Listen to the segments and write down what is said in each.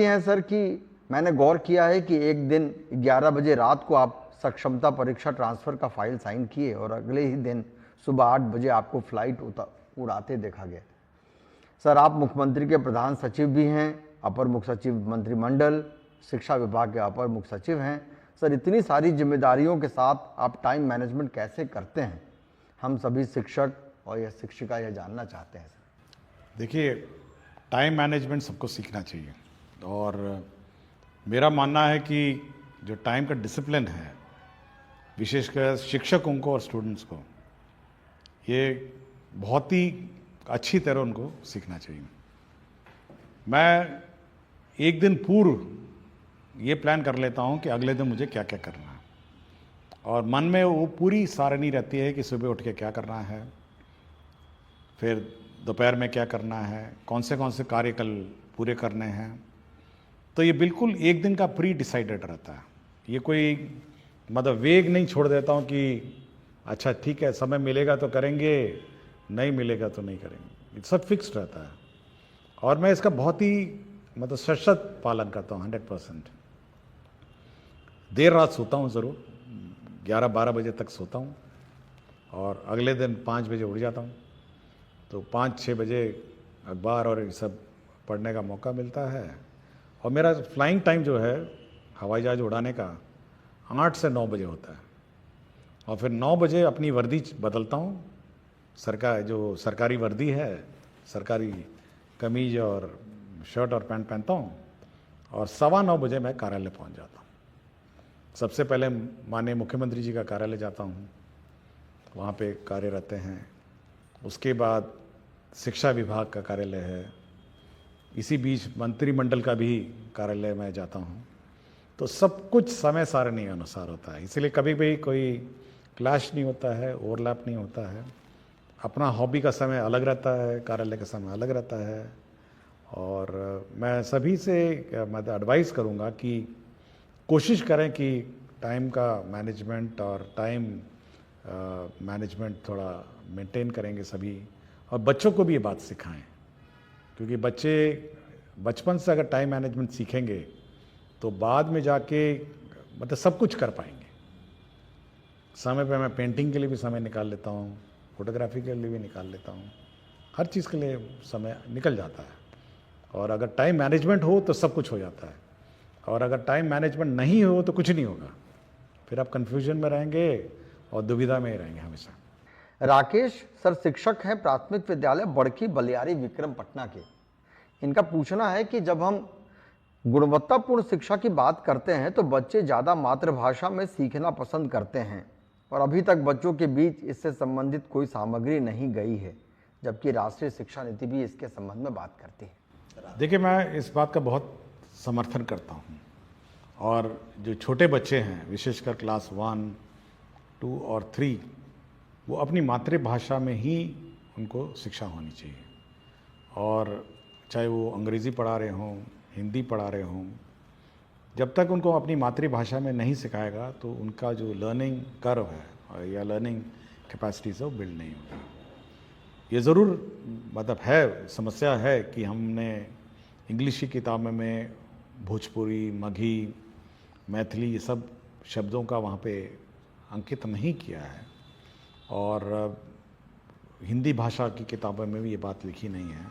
हैं सर कि मैंने गौर किया है कि एक दिन 11 बजे रात को आप सक्षमता परीक्षा ट्रांसफ़र का फाइल साइन किए और अगले ही दिन सुबह 8 बजे आपको फ्लाइट उड़ाते देखा गया। सर, आप मुख्यमंत्री के प्रधान सचिव भी हैं, अपर मुख्य सचिव मंत्रिमंडल, शिक्षा विभाग के अपर मुख्य सचिव हैं। सर, इतनी सारी जिम्मेदारियों के साथ आप टाइम मैनेजमेंट कैसे करते हैं? हम सभी शिक्षक और यह शिक्षिका यह जानना चाहते हैं सर। देखिए, टाइम मैनेजमेंट सबको सीखना चाहिए और मेरा मानना है कि जो टाइम का डिसिप्लिन है, विशेषकर शिक्षकों को और स्टूडेंट्स को, ये बहुत ही अच्छी तरह उनको सीखना चाहिए। मैं एक दिन पूर्व ये प्लान कर लेता हूँ कि अगले दिन मुझे क्या क्या करना है और मन में वो पूरी सारणी रहती है कि सुबह उठ के क्या करना है, फिर दोपहर में क्या करना है, कौन से कार्य कल पूरे करने हैं। तो ये बिल्कुल एक दिन का प्री डिसाइडेड रहता है। ये कोई मतलब वेग नहीं छोड़ देता हूँ कि अच्छा ठीक है, समय मिलेगा तो करेंगे, नहीं मिलेगा तो नहीं करेंगे। ये सब फिक्स्ड रहता है और मैं इसका बहुत ही मतलब सशक्त पालन करता हूँ 100%। देर रात सोता हूँ ज़रूर, 11-12 बजे तक सोता हूँ और अगले दिन 5 बजे उठ जाता हूँ। तो 5-6 बजे अखबार और ये सब पढ़ने का मौका मिलता है और मेरा फ्लाइंग टाइम जो है हवाई जहाज़ उड़ाने का 8 से 9 बजे होता है और फिर 9 बजे अपनी वर्दी बदलता हूँ। जो सरकारी वर्दी है, सरकारी कमीज और शर्ट और पैंट पहनता हूँ और 9:15 बजे मैं कार्यालय पहुँच जाता हूँ। सबसे पहले माननीय मुख्यमंत्री जी का कार्यालय जाता हूँ, वहाँ पे कार्य रहते हैं। उसके बाद शिक्षा विभाग का कार्यालय है, इसी बीच मंत्रिमंडल का भी कार्यालय में जाता हूँ। तो सब कुछ समय सारणी अनुसार होता है, इसलिए कभी भी कोई क्लैश नहीं होता है, ओवरलैप नहीं होता है। अपना हॉबी का समय अलग रहता है, कार्यालय का समय अलग रहता है। और मैं सभी से मैं एडवाइस करूँगा कि कोशिश करें कि टाइम का मैनेजमेंट और टाइम मैनेजमेंट थोड़ा मेंटेन करेंगे सभी, और बच्चों को भी ये बात सिखाएं, क्योंकि बच्चे बचपन से अगर टाइम मैनेजमेंट सीखेंगे तो बाद में जाके मतलब सब कुछ कर पाएंगे। समय पे मैं पेंटिंग के लिए भी समय निकाल लेता हूँ, फोटोग्राफी के लिए भी निकाल लेता हूँ, हर चीज़ के लिए समय निकल जाता है। और अगर टाइम मैनेजमेंट हो तो सब कुछ हो जाता है, और अगर टाइम मैनेजमेंट नहीं हो तो कुछ नहीं होगा। फिर आप कन्फ्यूजन में रहेंगे और दुविधा में ही रहेंगे हमेशा। राकेश सर शिक्षक हैं प्राथमिक विद्यालय बड़की बलियारी विक्रमपटना के। इनका पूछना है कि जब हम गुणवत्तापूर्ण शिक्षा की बात करते हैं तो बच्चे ज़्यादा मातृभाषा में सीखना पसंद करते हैं और अभी तक बच्चों के बीच इससे संबंधित कोई सामग्री नहीं गई है, जबकि राष्ट्रीय शिक्षा नीति भी इसके संबंध में बात करती है। देखिए, मैं इस बात का बहुत समर्थन करता हूँ और जो छोटे बच्चे हैं, विशेषकर क्लास 1, 2 और 3, वो अपनी मातृभाषा में ही उनको शिक्षा होनी चाहिए। और चाहे वो अंग्रेज़ी पढ़ा रहे हों, हिंदी पढ़ा रहे हों, जब तक उनको अपनी मातृभाषा में नहीं सिखाएगा तो उनका जो लर्निंग कर्व है या लर्निंग कैपेसिटी से वो बिल्ड नहीं होगी। ये ज़रूर मतलब है, समस्या है कि हमने इंग्लिश की किताबों में भोजपुरी, मगही, मैथिली ये सब शब्दों का वहाँ पे अंकित नहीं किया है, और हिंदी भाषा की किताबों में भी ये बात लिखी नहीं है।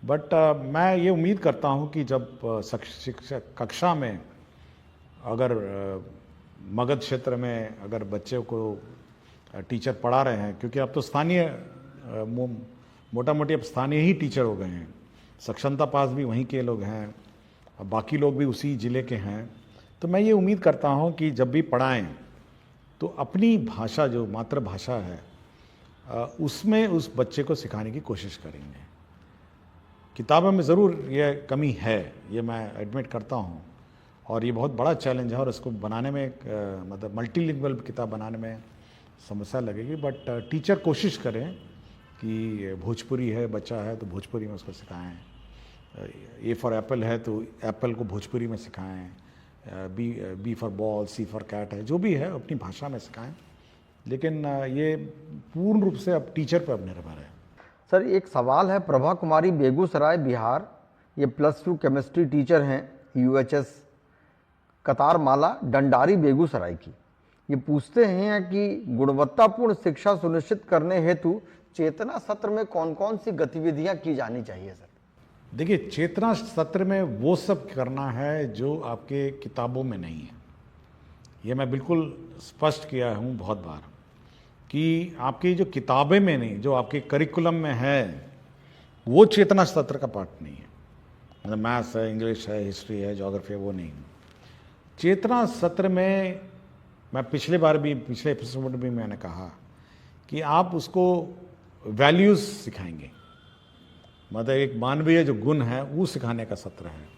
बट मैं ये उम्मीद करता हूँ कि जब शिक्षक कक्षा में अगर मगध क्षेत्र में अगर बच्चे को टीचर पढ़ा रहे हैं, क्योंकि अब तो स्थानीय मोटा मोटी अब स्थानीय ही टीचर हो गए हैं, सक्षमता पास भी वहीं के लोग हैं और बाकी लोग भी उसी ज़िले के हैं, तो मैं ये उम्मीद करता हूँ कि जब भी पढ़ाएं तो अपनी भाषा जो मातृभाषा है उसमें उस बच्चे को सिखाने की कोशिश करेंगे। किताबों में ज़रूर ये कमी है, ये मैं एडमिट करता हूँ, और ये बहुत बड़ा चैलेंज है और इसको बनाने में मतलब मल्टीलिंगुअल किताब बनाने में समस्या लगेगी। बट टीचर कोशिश करें कि भोजपुरी है, बच्चा है तो भोजपुरी में उसको सिखाएं, ए फॉर एप्पल है तो एप्पल को भोजपुरी में सिखाएं, B for ball, C for cat है, जो भी है अपनी भाषा में सिखाएं। लेकिन ये पूर्ण रूप से अब टीचर पर अब निर्भर है। सर, एक सवाल है प्रभा कुमारी बेगूसराय बिहार ये +2 केमिस्ट्री टीचर हैं UHS कतार माला डंडारी बेगूसराय की। ये पूछते हैं कि गुणवत्तापूर्ण शिक्षा सुनिश्चित करने हेतु चेतना सत्र में कौन कौन सी गतिविधियां की जानी चाहिए सर? देखिए, चेतना सत्र में वो सब करना है जो आपके किताबों में नहीं है। ये मैं बिल्कुल स्पष्ट किया हूँ बहुत बार कि आपकी जो किताबें में नहीं, जो आपके करिकुलम में है, वो चेतना सत्र का पार्ट नहीं है। मतलब मैथ्स है, इंग्लिश है, हिस्ट्री है, ज्योग्राफी है, वो नहीं। चेतना सत्र में मैं पिछले एपिसोड में मैंने कहा कि आप उसको वैल्यूज़ सिखाएंगे, मतलब एक मानवीय जो गुण है वो सिखाने का सत्र है।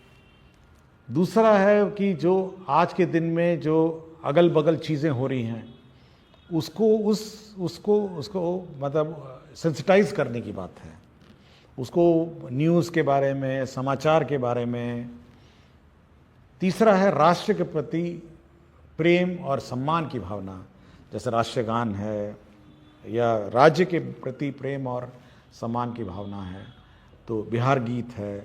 दूसरा है कि जो आज के दिन में जो अगल बगल चीज़ें हो रही हैं उसको मतलब सेंसिटाइज करने की बात है। उसको न्यूज़ के बारे में, समाचार के बारे में। तीसरा है राष्ट्र के प्रति प्रेम और सम्मान की भावना, जैसे राष्ट्रीय गान है या राज्य के प्रति प्रेम और सम्मान की भावना है, तो बिहार गीत है।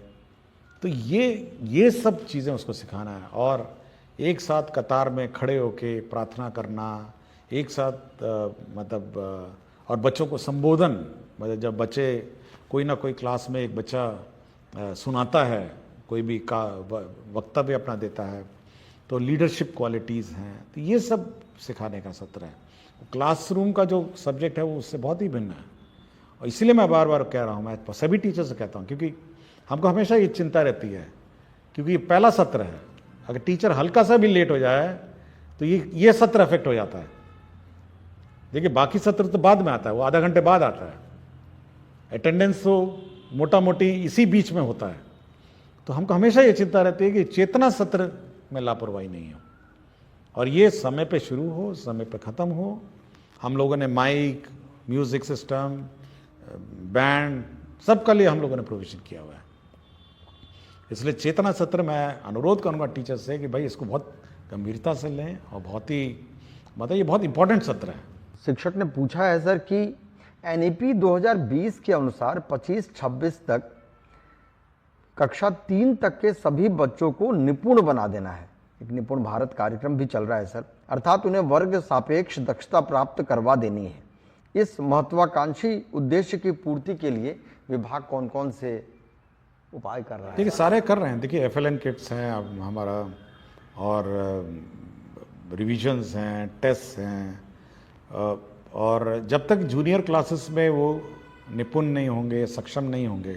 तो ये सब चीज़ें उसको सिखाना है। और एक साथ कतार में खड़े होके प्रार्थना करना, एक साथ और बच्चों को संबोधन, मतलब जब बच्चे कोई ना कोई क्लास में एक बच्चा सुनाता है, कोई भी का वक्तव्य अपना देता है, तो लीडरशिप क्वालिटीज़ हैं, तो ये सब सिखाने का सत्र है। क्लासरूम का जो सब्जेक्ट है वो उससे बहुत ही भिन्न है। और इसलिए मैं बार बार कह रहा हूँ, मैं सभी टीचर से कहता हूँ, क्योंकि हमको हमेशा ये चिंता रहती है, क्योंकि ये पहला सत्र है। अगर टीचर हल्का सा भी लेट हो जाए तो ये सत्र अफेक्ट हो जाता है। देखिए, बाकी सत्र तो बाद में आता है, वो आधा घंटे बाद आता है। अटेंडेंस तो मोटा मोटी इसी बीच में होता है। तो हमको हमेशा ये चिंता रहती है कि चेतना सत्र में लापरवाही नहीं हो और ये समय पे शुरू हो, समय पे ख़त्म हो। हम लोगों ने माइक, म्यूज़िक सिस्टम, बैंड, सबका लिए हम लोगों ने प्रोविज़न किया हुआ है। इसलिए चेतना सत्र मैं अनुरोध करूँगा टीचर से कि भाई इसको बहुत गंभीरता से लें और बहुत ही मतलब ये बहुत इंपॉर्टेंट सत्र है। शिक्षक ने पूछा है सर कि NEP 2020 के अनुसार 25-26 तक कक्षा 3 तक के सभी बच्चों को निपुण बना देना है। एक निपुण भारत कार्यक्रम भी चल रहा है सर, अर्थात उन्हें वर्ग सापेक्ष दक्षता प्राप्त करवा देनी है। इस महत्वाकांक्षी उद्देश्य की पूर्ति के लिए विभाग कौन कौन से उपाय कर रहा है? देखिए, सारे कर रहे हैं। देखिए, FLN किट्स हैं अब हमारा, और रिविजन्स हैं, टेस्ट हैं, और जब तक जूनियर क्लासेस में वो निपुण नहीं होंगे, सक्षम नहीं होंगे,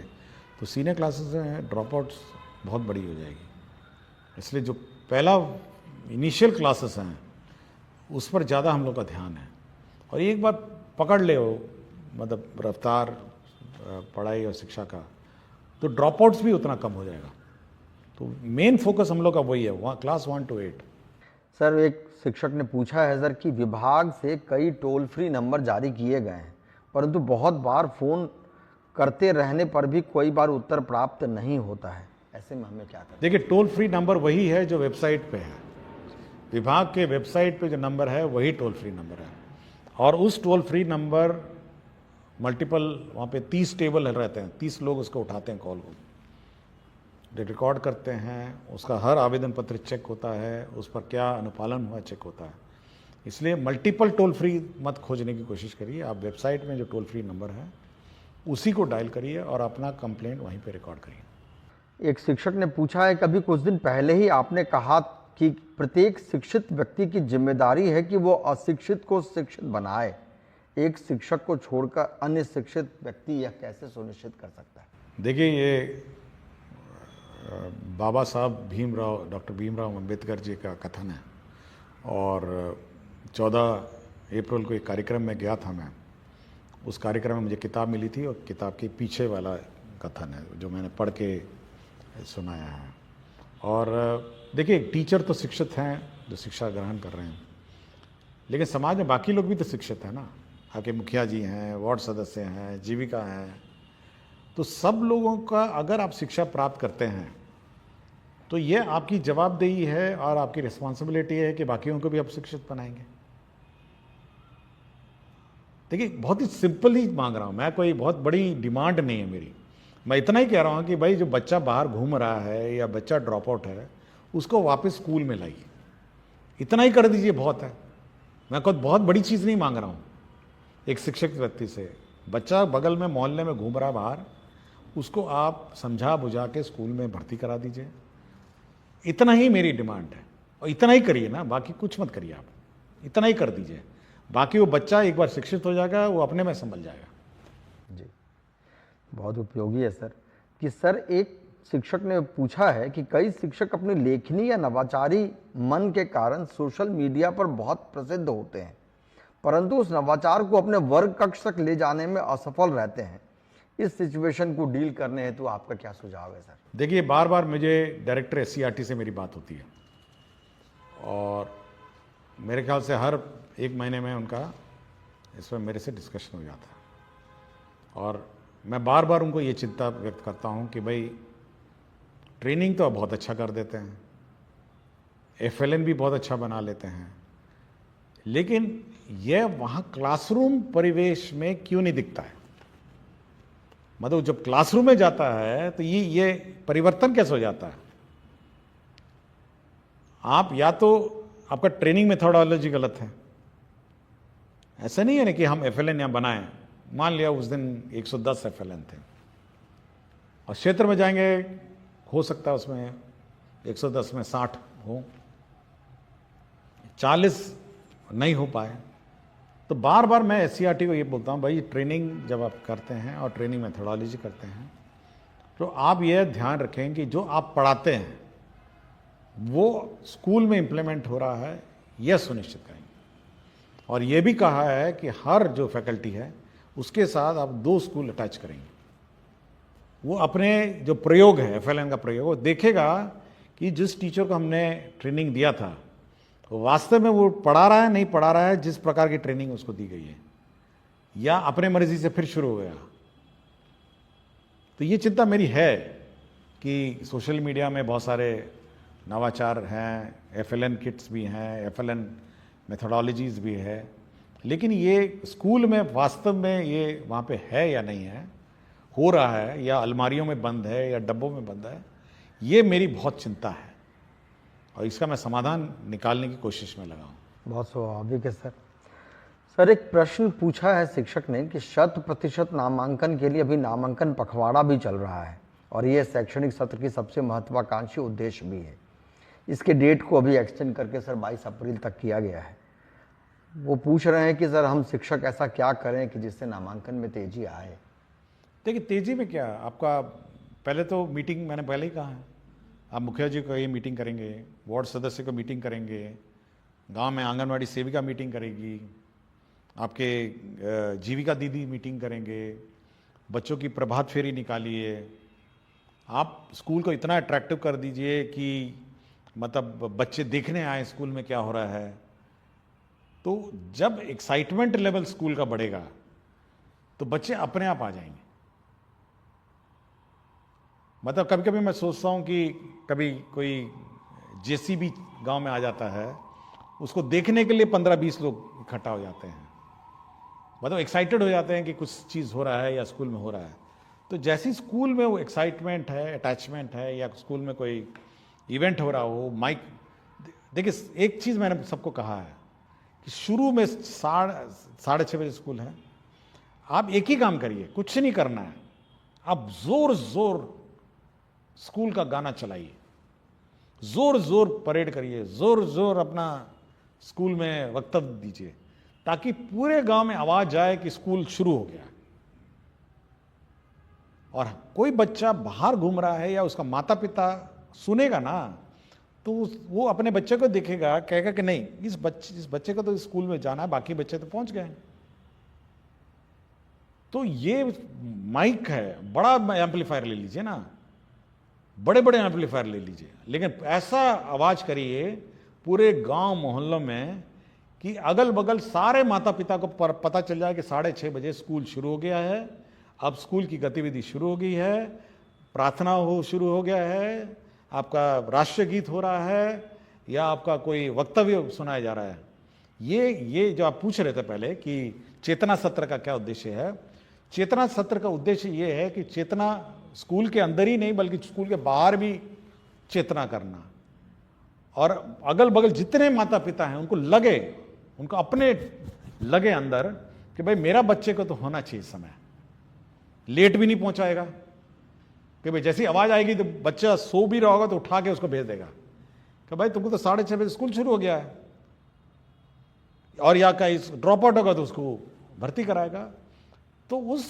तो सीनियर क्लासेस में ड्रॉप आउट्स बहुत बड़ी हो जाएगी। इसलिए जो पहला इनिशियल क्लासेस हैं उस पर ज़्यादा हम लोग का ध्यान है। और एक बार पकड़ ले हो मतलब रफ्तार पढ़ाई और शिक्षा का, तो ड्रॉप आउट्स भी उतना कम हो जाएगा। तो मेन फोकस हम लोग का वही है, क्लास 1 to 8। सर, एक शिक्षक ने पूछा है सर कि विभाग से कई टोल फ्री नंबर जारी किए गए हैं, परंतु बहुत बार फ़ोन करते रहने पर भी कोई बार उत्तर प्राप्त नहीं होता है, ऐसे में हमें क्या करें? देखिए, टोल फ्री नंबर वही है जो वेबसाइट पे है। विभाग के वेबसाइट पे जो नंबर है वही टोल फ्री नंबर है। और उस टोल फ्री नंबर मल्टीपल, वहाँ पे 30 टेबल रहते हैं, 30 लोग उसको उठाते हैं, कॉल को रिकॉर्ड करते हैं, उसका हर आवेदन पत्र चेक होता है, उस पर क्या अनुपालन हुआ चेक होता है। इसलिए मल्टीपल टोल फ्री मत खोजने की कोशिश करिए। आप वेबसाइट में जो टोल फ्री नंबर है उसी को डायल करिए और अपना कंप्लेंट वहीं पे रिकॉर्ड करिए। एक शिक्षक ने पूछा है, कभी कुछ दिन पहले ही आपने कहा कि प्रत्येक शिक्षित व्यक्ति की जिम्मेदारी है कि वो अशिक्षित को शिक्षित बनाए। एक शिक्षक को छोड़कर अन्य शिक्षित व्यक्ति यह कैसे सुनिश्चित कर सकता है? देखिए, ये बाबा साहब भीमराव, डॉक्टर भीमराव अम्बेडकर जी का कथन है। और 14 अप्रैल को एक कार्यक्रम में गया था मैं। उस कार्यक्रम में मुझे किताब मिली थी और किताब के पीछे वाला कथन है जो मैंने पढ़ के सुनाया है। और देखिए, टीचर तो शिक्षित हैं जो शिक्षा ग्रहण कर रहे हैं, लेकिन समाज में बाकी लोग भी तो शिक्षित हैं ना। आपके मुखिया जी हैं, वार्ड सदस्य हैं, जीविका हैं, तो सब लोगों का अगर आप शिक्षा प्राप्त करते हैं तो ये आपकी जवाबदेही है और आपकी रिस्पॉन्सिबिलिटी है कि बाकियों को भी आप शिक्षित बनाएंगे। देखिए, बहुत ही सिंपल ही मांग रहा हूँ मैं, कोई बहुत बड़ी डिमांड नहीं है मेरी। मैं इतना ही कह रहा हूँ कि भाई जो बच्चा बाहर घूम रहा है या बच्चा ड्रॉप आउट है उसको वापस स्कूल में लाइए, इतना ही कर दीजिए, बहुत है। मैं खुद बहुत बड़ी चीज़ नहीं मांग रहा हूँ एक शिक्षक व्यक्ति से। बच्चा बगल में मोहल्ले में घूम रहा है बाहर, उसको आप समझा बुझा के स्कूल में भर्ती करा दीजिए, इतना ही मेरी डिमांड है। और इतना ही करिए ना, बाकी कुछ मत करिए, आप इतना ही कर दीजिए। बाकी वो बच्चा एक बार शिक्षित हो जाएगा, वो अपने में संभल जाएगा। जी, बहुत उपयोगी है सर। कि सर एक शिक्षक ने पूछा है कि कई शिक्षक अपनी लेखनी या नवाचारी मन के कारण सोशल मीडिया पर बहुत प्रसिद्ध होते हैं, परंतु उस नवाचार को अपने वर्ग कक्ष तक ले जाने में असफल रहते हैं। इस सिचुएशन को डील करने हेतु आपका क्या सुझाव है सर? देखिए, बार बार मुझे डायरेक्टर एससीईआरटी से मेरी बात होती है और मेरे ख्याल से हर एक महीने में उनका इसमें मेरे से डिस्कशन हो जाता है। और मैं बार बार उनको ये चिंता व्यक्त करता हूँ कि भाई ट्रेनिंग तो बहुत अच्छा कर देते हैं, एफएलएन भी बहुत अच्छा बना लेते हैं, लेकिन यह वहाँ क्लासरूम परिवेश में क्यों नहीं दिखता है? मतलब जब क्लासरूम में जाता है तो ये परिवर्तन कैसे हो जाता है? आप या तो आपका ट्रेनिंग मेथोडोलॉजी गलत है, ऐसा नहीं है ना कि हम एफएलएन यहाँ बनाएं। मान लिया उस दिन 110 एफएलएन थे और क्षेत्र में जाएंगे, हो सकता है उसमें 110 में 60 हो, 40 नहीं हो पाए। तो बार बार मैं एससीईआरटी को ये बोलता हूँ, भाई ट्रेनिंग जब आप करते हैं और ट्रेनिंग मेथोडोलॉजी करते हैं तो आप यह ध्यान रखें कि जो आप पढ़ाते हैं वो स्कूल में इम्प्लीमेंट हो रहा है, यह सुनिश्चित करेंगे। और ये भी कहा है कि हर जो फैकल्टी है उसके साथ आप 2 स्कूल अटैच करेंगे। वो अपने जो प्रयोग है एफएलएन का प्रयोग, वो देखेगा कि जिस टीचर को हमने ट्रेनिंग दिया था वो वास्तव में वो पढ़ा रहा है, नहीं पढ़ा रहा है जिस प्रकार की ट्रेनिंग उसको दी गई है, या अपने मर्जी से फिर शुरू हो गया। तो ये चिंता मेरी है कि सोशल मीडिया में बहुत सारे नवाचार हैं, एफएलएन किट्स भी हैं, एफएलएन मेथोडोलॉजीज भी है, लेकिन ये स्कूल में वास्तव में ये वहाँ पे है या नहीं है, हो रहा है या अलमारियों में बंद है या डब्बों में बंद है, ये मेरी बहुत चिंता है और इसका मैं समाधान निकालने की कोशिश में लगा हूँ। बहुत स्वाभाविक है सर। सर एक प्रश्न पूछा है शिक्षक ने कि 100% नामांकन के लिए अभी नामांकन पखवाड़ा भी चल रहा है और ये शैक्षणिक सत्र की सबसे महत्वाकांक्षी उद्देश्य भी है। इसके डेट को अभी एक्सटेंड करके सर 22 अप्रैल तक किया गया है। वो पूछ रहे हैं कि सर हम शिक्षक ऐसा क्या करें कि जिससे नामांकन में तेजी आए? देखिए, तेजी में क्या, आपका पहले तो मीटिंग, मैंने पहले ही कहा है, आप मुखिया जी को ये मीटिंग करेंगे, वार्ड सदस्य को मीटिंग करेंगे, गांव में आंगनवाड़ी सेविका मीटिंग करेगी, आपके जीविका दीदी मीटिंग करेंगे, बच्चों की प्रभात फेरी निकालिए, आप स्कूल को इतना अट्रैक्टिव कर दीजिए कि मतलब बच्चे देखने आए स्कूल में क्या हो रहा है। तो जब एक्साइटमेंट लेवल स्कूल का बढ़ेगा तो बच्चे अपने आप आ जाएंगे। मतलब कभी कभी मैं सोचता हूँ कि कभी कोई जेसीबी गांव में आ जाता है, उसको देखने के लिए 15-20 लोग इकट्ठा हो जाते हैं, मतलब एक्साइटेड हो जाते हैं कि कुछ चीज़ हो रहा है या स्कूल में हो रहा है। तो जैसे स्कूल में वो एक्साइटमेंट है, अटैचमेंट है, या स्कूल में कोई इवेंट हो रहा हो, माइक, देखिए एक चीज़ मैंने सबको कहा है कि शुरू में 6:30 बजे स्कूल है, आप एक ही काम करिए, कुछ नहीं करना है, आप जोर जोर स्कूल का गाना चलाइए, जोर जोर परेड करिए, जोर जोर अपना स्कूल में वक्तव्य दीजिए, ताकि पूरे गांव में आवाज जाए कि स्कूल शुरू हो गया। और कोई बच्चा बाहर घूम रहा है या उसका माता पिता सुनेगा ना, तो वो अपने बच्चे को देखेगा, कहेगा कि नहीं, इस बच्चे को तो स्कूल में जाना है, बाकी बच्चे तो पहुंच गए। तो ये माइक है, बड़ा एम्पलीफायर ले लीजिए ना, बड़े बड़े एम्पलीफायर ले लीजिए, लेकिन ऐसा आवाज करिए पूरे गांव मोहल्लों में कि अगल बगल सारे माता पिता को पता चल जाए कि 6:30 बजे स्कूल शुरू हो गया है, अब स्कूल की गतिविधि शुरू हो गई है, प्रार्थना शुरू हो गया है, आपका राष्ट्रीय गीत हो रहा है, या आपका कोई वक्तव्य सुनाया जा रहा है। ये जो आप पूछ रहे थे पहले कि चेतना सत्र का क्या उद्देश्य है, चेतना सत्र का उद्देश्य ये है कि चेतना स्कूल के अंदर ही नहीं बल्कि स्कूल के बाहर भी चेतना करना, और अगल बगल जितने माता पिता हैं उनको अपने लगे अंदर कि भाई मेरा बच्चे को तो होना चाहिए समय, लेट भी नहीं पहुंचाएगा, कि भाई जैसी आवाज आएगी तो बच्चा सो भी रहा होगा तो उठा के उसको भेज देगा कि भाई तुमको तो 6:30 बजे स्कूल शुरू हो गया है, और या कहीं ड्रॉप आउट होगा तो उसको भर्ती कराएगा। तो उस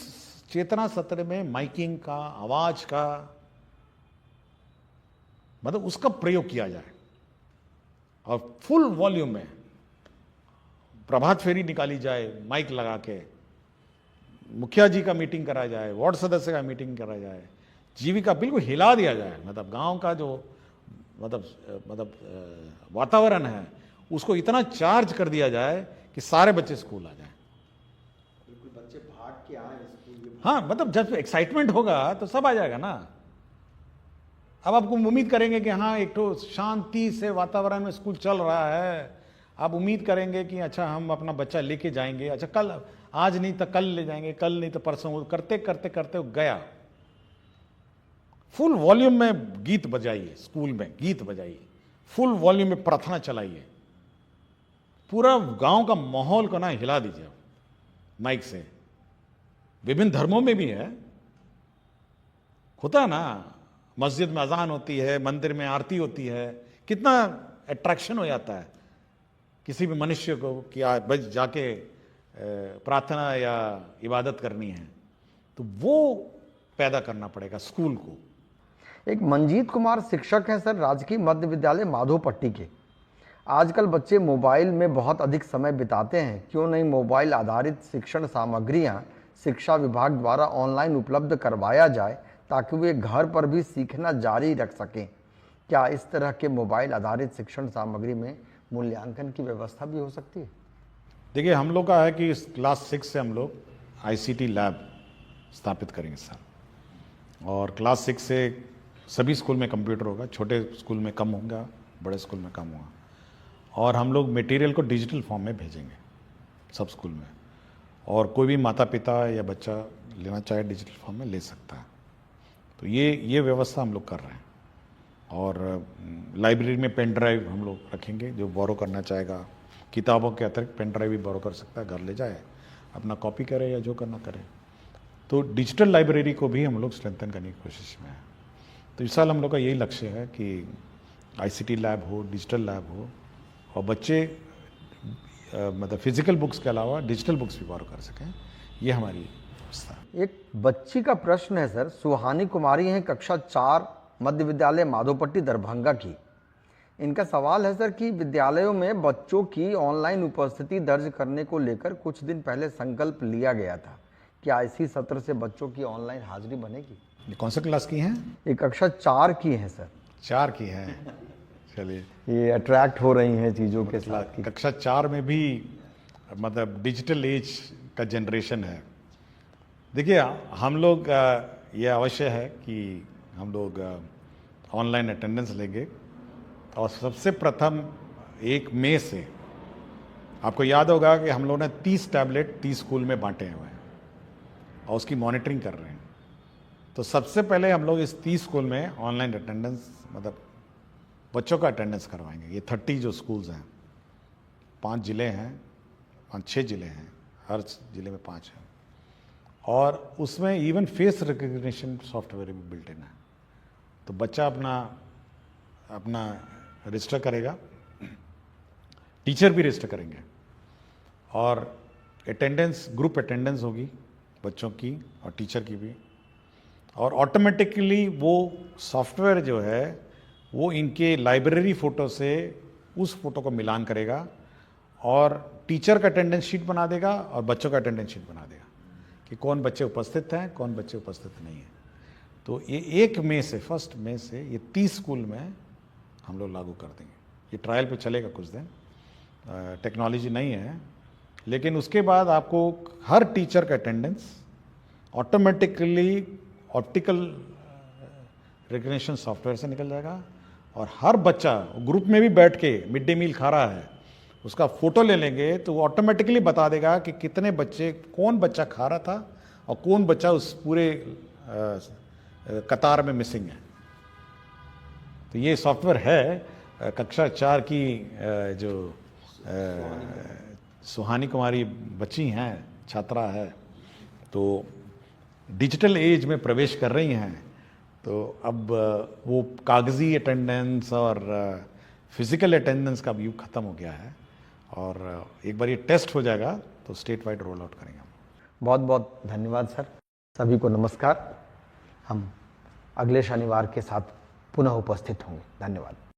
चेतना सत्र में माइकिंग का, आवाज का, मतलब उसका प्रयोग किया जाए और फुल वॉल्यूम में प्रभात फेरी निकाली जाए, माइक लगा के मुखिया जी का मीटिंग करा जाए, वार्ड सदस्य का मीटिंग करा जाए, जीविका बिल्कुल हिला दिया जाए, मतलब गांव का जो वातावरण है उसको इतना चार्ज कर दिया जाए कि सारे बच्चे स्कूल आ जाए। बिल्कुल बच्चे भाग के आए स्कूल। हाँ, मतलब जब एक्साइटमेंट होगा तो सब आ जाएगा ना। अब आपको उम्मीद करेंगे कि हाँ एक तो शांति से वातावरण में स्कूल चल रहा है, आप उम्मीद करेंगे कि अच्छा हम अपना बच्चा लेके जाएंगे, अच्छा कल, आज नहीं तो कल ले जाएंगे, कल नहीं तो परसों, करते करते करते गया। फुल वॉल्यूम में गीत बजाइए, स्कूल में गीत बजाइए, फुल वॉल्यूम में प्रार्थना चलाइए, पूरा गांव का माहौल को ना हिला दीजिए माइक से। विभिन्न धर्मों में भी है, होता है ना, मस्जिद में अजान होती है, मंदिर में आरती होती है, कितना अट्रैक्शन हो जाता है किसी भी मनुष्य को कि बस जाके प्रार्थना या इबादत करनी है, तो वो पैदा करना पड़ेगा स्कूल को। एक मंजीत कुमार शिक्षक हैं सर, राजकीय मध्य विद्यालय माधोपट्टी के। आजकल बच्चे मोबाइल में बहुत अधिक समय बिताते हैं, क्यों नहीं मोबाइल आधारित शिक्षण सामग्रियां शिक्षा विभाग द्वारा ऑनलाइन उपलब्ध करवाया जाए ताकि वे घर पर भी सीखना जारी रख सकें। क्या इस तरह के मोबाइल आधारित शिक्षण सामग्री में मूल्यांकन की व्यवस्था भी हो सकती है? देखिए, हम लोग का है कि इस क्लास 6 से हम लोग ICT लैब स्थापित करेंगे सर, और क्लास 6 से सभी स्कूल में कंप्यूटर होगा, छोटे स्कूल में कम होगा, बड़े स्कूल में कम होगा, और हम लोग मटेरियल को डिजिटल फॉर्म में भेजेंगे सब स्कूल में, और कोई भी माता पिता या बच्चा लेना चाहे डिजिटल फॉर्म में ले सकता है। तो ये व्यवस्था हम लोग कर रहे हैं, और लाइब्रेरी में पेन ड्राइव हम लोग रखेंगे, जो बोरो करना चाहेगा किताबों के अतिरिक्त पेन ड्राइव भी बोरो कर सकता है, घर ले जाए अपना कॉपी करे या जो करना करे। तो डिजिटल लाइब्रेरी को भी हम लोग स्ट्रेंथन करने की कोशिश में है। तो इस साल हम लोग का यही लक्ष्य है कि ICT लैब हो, डिजिटल लैब हो, और बच्चे मतलब फिजिकल बुक्स के अलावा डिजिटल बुक्स भी बोरो कर सकें, ये हमारी व्यवस्था है। एक बच्ची का प्रश्न है सर, सुहानी कुमारी हैं, कक्षा 4 मध्य विद्यालय माधोपट्टी दरभंगा की। इनका सवाल है सर कि विद्यालयों में बच्चों की ऑनलाइन उपस्थिति दर्ज करने को लेकर कुछ दिन पहले संकल्प लिया गया था, क्या इसी सत्र से बच्चों की ऑनलाइन हाजिरी बनेगी? ये कौन सा क्लास की हैं? ये कक्षा 4 की है सर। 4 की हैं, चलिए, ये अट्रैक्ट हो रही हैं चीज़ों के साथ की। कक्षा 4 में भी मतलब डिजिटल एज का जनरेशन है। देखिए, हम लोग ये अवश्य है कि हम लोग ऑनलाइन अटेंडेंस लेंगे, और सबसे प्रथम 1 मई से आपको याद होगा कि हम लोगों ने 30 टैबलेट 30 स्कूल में बांटे हुए हैं और उसकी मॉनिटरिंग कर रहे हैं। तो सबसे पहले हम लोग इस 30 स्कूल में ऑनलाइन अटेंडेंस, मतलब बच्चों का अटेंडेंस करवाएंगे। ये 30 जो स्कूल्स हैं, 5 जिले हैं, 5-6 जिले हैं, हर जिले में 5 हैं, और उसमें इवन फेस रिकग्निशन सॉफ्टवेयर भी बिल्ट इन है। तो बच्चा अपना रजिस्टर करेगा, टीचर भी रजिस्टर करेंगे, और अटेंडेंस, ग्रुप अटेंडेंस होगी बच्चों की और टीचर की भी, और ऑटोमेटिकली वो सॉफ्टवेयर जो है वो इनके लाइब्रेरी फ़ोटो से उस फोटो को मिलान करेगा, और टीचर का अटेंडेंस शीट बना देगा और बच्चों का अटेंडेंस शीट बना देगा कि कौन बच्चे उपस्थित हैं, कौन बच्चे उपस्थित नहीं हैं। तो ये 1 मई से, 1 मई से ये 30 स्कूल में हम लोग लागू कर देंगे। ये ट्रायल पे चलेगा कुछ दिन, टेक्नोलॉजी नहीं है, लेकिन उसके बाद आपको हर टीचर का attendance automatically optical recognition software से निकल जाएगा, और हर बच्चा ग्रुप में भी बैठ के मिड डे मील खा रहा है, उसका फोटो ले लेंगे तो वो ऑटोमेटिकली बता देगा कि कितने बच्चे, कौन बच्चा खा रहा था और कौन बच्चा उस पूरे कतार में मिसिंग है। तो ये सॉफ्टवेयर है। कक्षा 4 की जो सुहानी कुमारी बच्ची हैं, छात्रा है, तो डिजिटल एज में प्रवेश कर रही हैं। तो अब वो कागज़ी अटेंडेंस और फिज़िकल अटेंडेंस का भी युग ख़त्म हो गया है, और एक बार ये टेस्ट हो जाएगा तो स्टेट वाइड रोल आउट करेंगे हम। बहुत बहुत धन्यवाद सर। सभी को नमस्कार। हम अगले शनिवार के साथ पुनः उपस्थित होंगे। धन्यवाद।